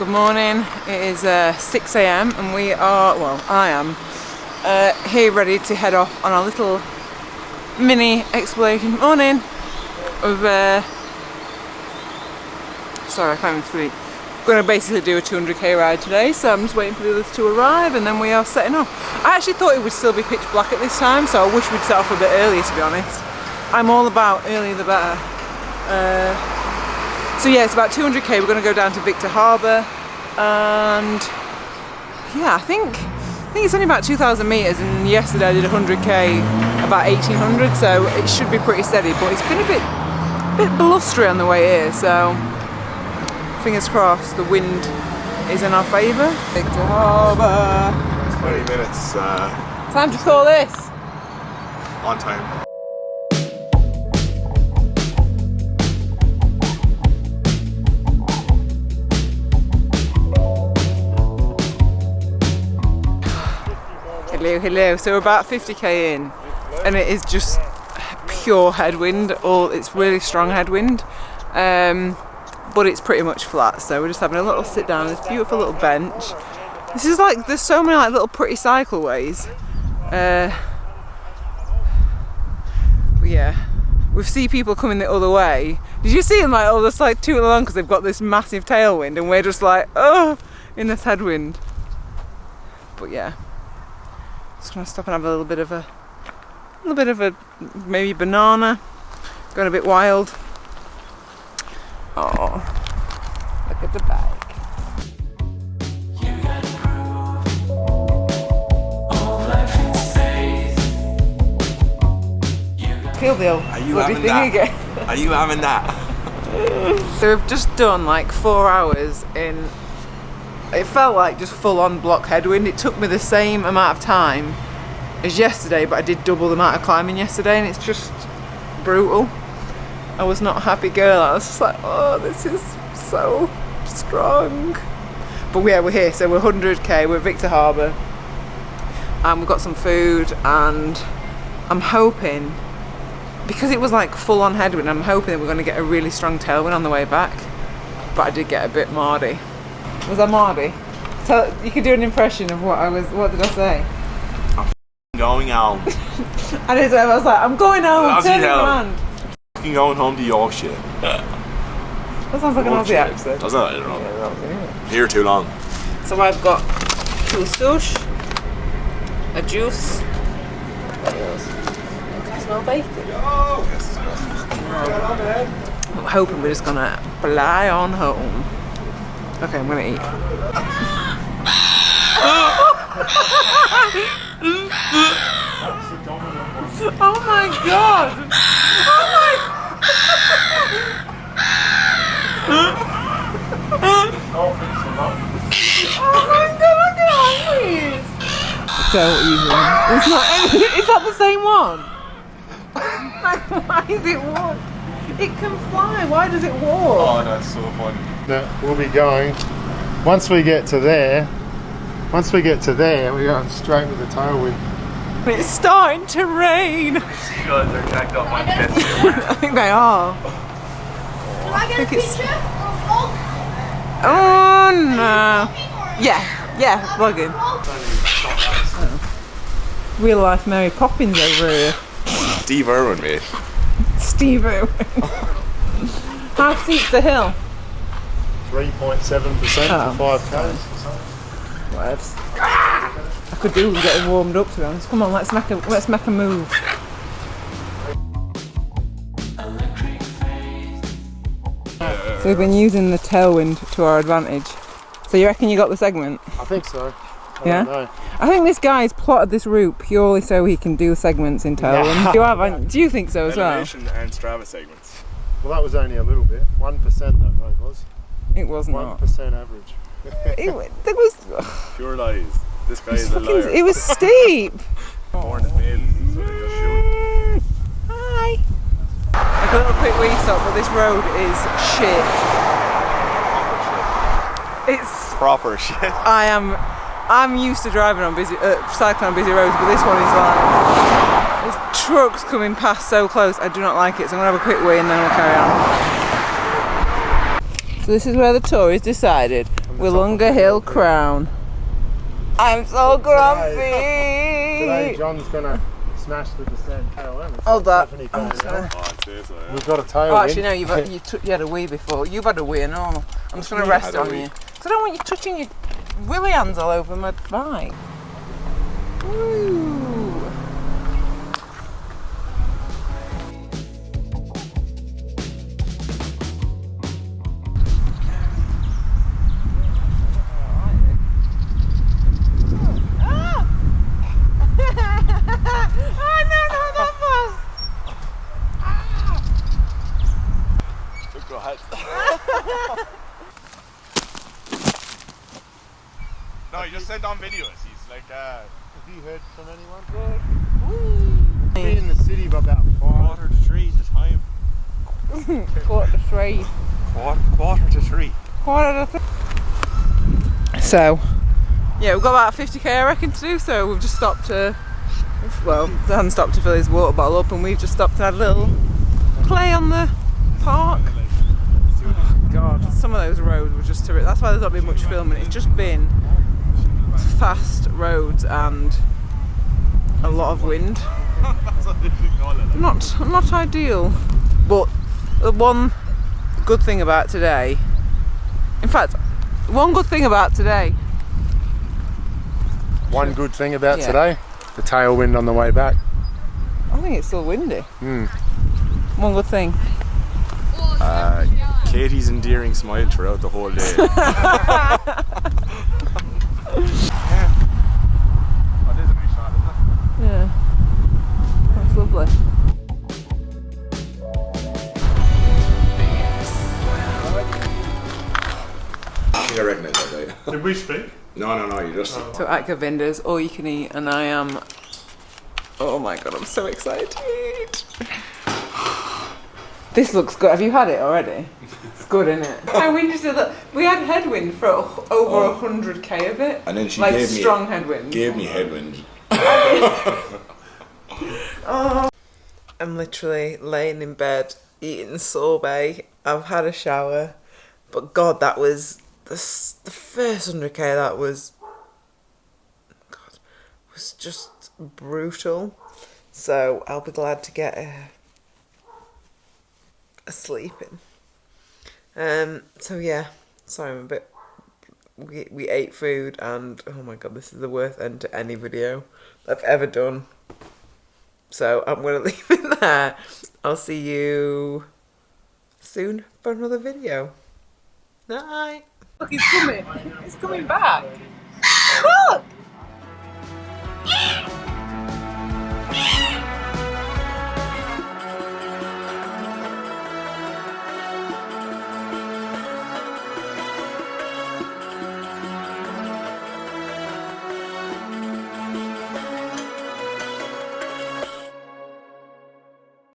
Good morning, it is 6 AM and we are, well I am, here ready to head off on a little mini exploration morning of, sorry I can't even speak. Going to basically do a 200k ride today, so I'm just waiting for the others to arrive and then we are setting off. I actually thought it would still be pitch black at this time, so I wish we'd set off a bit earlier, to be honest. I'm all about earlier the better. So yeah, it's about 200k, we're going to go down to Victor Harbour, and yeah, I think it's only about 2,000 metres, and yesterday I did 100k about 1,800, so it should be pretty steady, but it's been a bit blustery on the way here, so fingers crossed the wind is in our favour. Victor Harbour. 20 minutes. Time to call this. On time. Hello. So we're about 50k in, and it is just pure headwind. It's really strong headwind. But it's pretty much flat, so we're just having a little sit down on this beautiful little bench. This is like, there's so many like little pretty cycleways. But yeah, we see people coming the other way. Did you see them like all just like tooting along because they've got this massive tailwind, and we're just like, oh, in this headwind. But yeah, just gonna stop and have a little bit of a maybe banana. Going a bit wild. Oh, look at the bag. Kill Bill. Are you having that? Again. Are you having that? So we've just done like 4 hours in, it felt like just full on block headwind. It took me the same amount of time as yesterday, but I did double the amount of climbing yesterday, and it's just brutal. I was not a happy girl. I was just like, oh, this is so strong. But yeah, we're here, so we're 100k, we're at Victor Harbour, and we've got some food, and I'm hoping, because it was like full on headwind, I'm hoping that we're going to get a really strong tailwind on the way back. But I did get a bit mardy. Was I mardy? So you could do an impression of what did I say? I'm going home. I was like, I'm going home, turn it around. Going home to Yorkshire. That sounds like an Aussie accent. Doesn't it? I don't know. Yeah, that was it. Here too long. So I've got 2 sush, a juice. What else? Can I smell bacon? I'm hoping we're just gonna fly on home. Okay, I'm gonna eat. Oh my god! Oh my! Oh my god! Look at all these. So easy. It's not the same one. Why is it one? It can fly. Why does it walk? Oh, that's so fun. No, we'll be going. Once we get to there, we're going straight with the tailwind. It's starting to rain. Seagulls are jacked up on pits. I think they are. Can I get a picture? Oh no. Yeah, vlogging. Real life Mary Poppins over here. Steve Irwin, mate. Steve Irwin. How steep's the hill? 3.7% for 5Ks. Whatevs. I could do with getting warmed up, to be honest. Come on, let's make a move. So we've been using the tailwind to our advantage. So you reckon you got the segment? I think so. I Yeah? don't know. I think this guy's plotted this route purely so he can do segments in tailwind. Do you think so as well? Elevation and Strava segments. Well, that was only a little bit. 1% that road was. It was not. 1% average. It was. Pure lies. This guy is a liar. It was steep. Born is made, so they just shoot. Hi. Like a little quick wee stop, but this road is shit. It's Proper shit. I'm used to driving on cycling on busy roads, but this one is like, there's trucks coming past so close. I do not like it, so I'm gonna have a quick wee and then we'll carry on. So this is where the tour is decided. Willunga Hill Crown. I'm so grumpy. Today John's gonna smash the descent tailwind. Hold that. Stephanie Oh, coming out. I'd say so, yeah. We've got a tailwind. Oh, actually, no, you had a wee before. You've had a wee and all. I'm just going to rest had a on wee. you. So I don't want you touching your willy hands all over my bike. Woo! Go ahead. No, he just sent on videos. He's like, Have you heard from anyone? Been in the city by about 5. quarter to 3 the time. Quarter to 3. Quarter to 3. Quarter to 3. So, yeah, we've got about 50k I reckon to do, so we've just stopped to, well, Dan stopped to fill his water bottle up and we've just stopped to have a little play on the park. God, some of those roads were just terrific. That's why there's not been much filming. It's just been fast roads and a lot of wind. Not ideal. But the one good thing about today, in fact, one good thing about today. One good thing about Yeah. today, the tailwind on the way back. I think it's still windy. One good thing. Katie's endearing smile throughout the whole day. Yeah. Oh, there's a nice shot, isn't it? Yeah. That's lovely. I reckon it's okay. Did we speak? No, you just. So at Govinda's, all you can eat, and I am. Oh my god, I'm so excited. This looks good. Have you had it already? It's good, isn't it? How windy did that? We had headwind for over 100k of it. And then she like gave me strong headwind. Gave me headwind. I'm literally laying in bed eating sorbet. I've had a shower, but God, that was the first 100k. That was just brutal. So I'll be glad to get a sleeping. So yeah, sorry I'm a bit. We ate food and oh my god, this is the worst end to any video I've ever done. So I'm gonna leave it there. I'll see you soon for another video. Night. Look, he's coming. He's coming back. Look.